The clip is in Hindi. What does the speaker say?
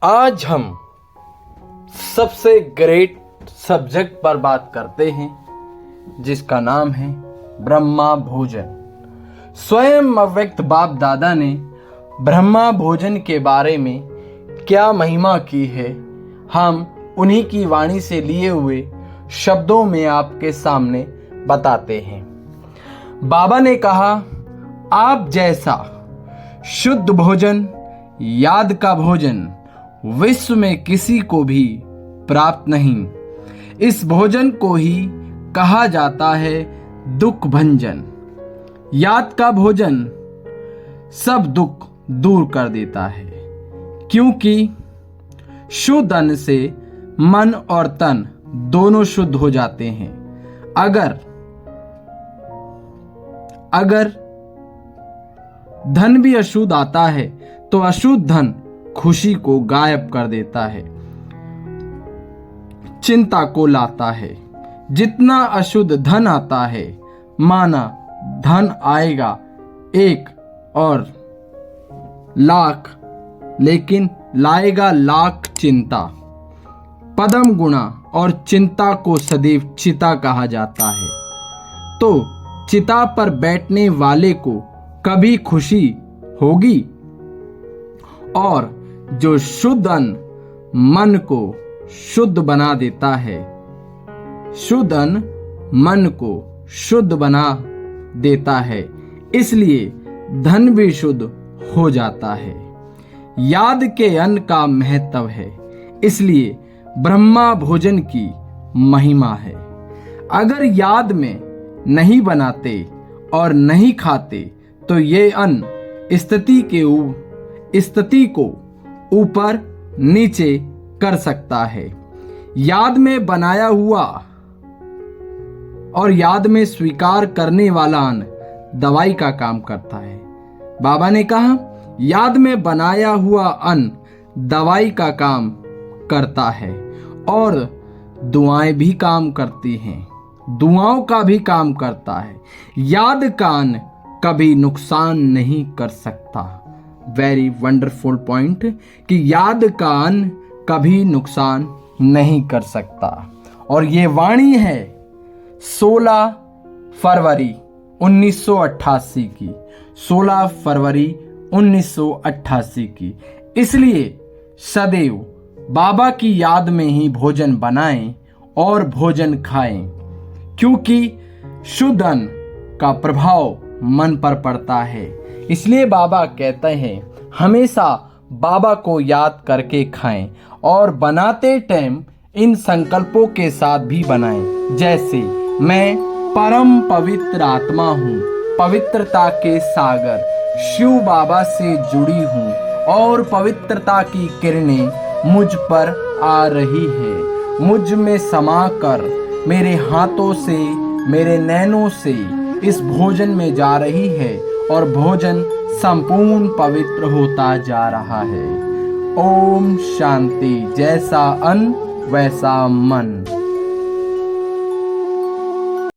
आज हम सबसे ग्रेट सब्जेक्ट पर बात करते हैं जिसका नाम है ब्रह्मा भोजन। स्वयं अव्यक्त बाप दादा ने ब्रह्मा भोजन के बारे में क्या महिमा की है, हम उन्हीं की वाणी से लिए हुए शब्दों में आपके सामने बताते हैं। बाबा ने कहा, आप जैसा शुद्ध भोजन, याद का भोजन विश्व में किसी को भी प्राप्त नहीं। इस भोजन को ही कहा जाता है दुख भंजन। याद का भोजन सब दुख दूर कर देता है, क्योंकि शुद्ध अन्न से मन और तन दोनों शुद्ध हो जाते हैं। अगर धन भी अशुद्ध आता है तो अशुद्ध धन खुशी को गायब कर देता है, चिंता को लाता है। जितना अशुद्ध धन आता है, माना धन आएगा 1 और लाख, लेकिन लाएगा लाख चिंता। पदम गुणा और चिंता को सदैव चिता कहा जाता है। तो चिता पर बैठने वाले को कभी खुशी होगी? और जो शुद्ध अन्न मन को शुद्ध बना देता है, शुद्ध अन्न मन को शुद्ध बना देता है, इसलिए धन भी शुद्ध हो जाता है। याद के अन्न का महत्व है, इसलिए ब्रह्मा भोजन की महिमा है। अगर याद में नहीं बनाते और नहीं खाते तो ये अन्न स्थिति को ऊपर नीचे कर सकता है। याद में बनाया हुआ और याद में स्वीकार करने वाला अन्न दवाई का काम करता है। बाबा ने कहा, याद में बनाया हुआ अन्न दवाई का काम करता है और दुआएं भी काम करती हैं, दुआओं का भी काम करता है। याद का अन्न कभी नुकसान नहीं कर सकता। वेरी वंडरफुल पॉइंट कि याद का अन्न कभी नुकसान नहीं कर सकता। और ये वाणी है 16 फरवरी 1988 की, 16 फरवरी 1988 की। इसलिए सदैव बाबा की याद में ही भोजन बनाएं और भोजन खाएं, क्योंकि शुद्ध अन्न का प्रभाव मन पर पड़ता है। इसलिए बाबा कहते हैं हमेशा बाबा को याद करके खाएं और बनाते टाइम इन संकल्पों के साथ भी बनाएं, जैसे मैं परम पवित्र आत्मा हूँ, पवित्रता के सागर शिव बाबा से जुड़ी हूँ और पवित्रता की किरणें मुझ पर आ रही है। मुझ में समा कर मेरे हाथों से, मेरे नैनों से इस भोजन में जा रही है और भोजन संपूर्ण पवित्र होता जा रहा है। ओम शांति। जैसा अन्न वैसा मन।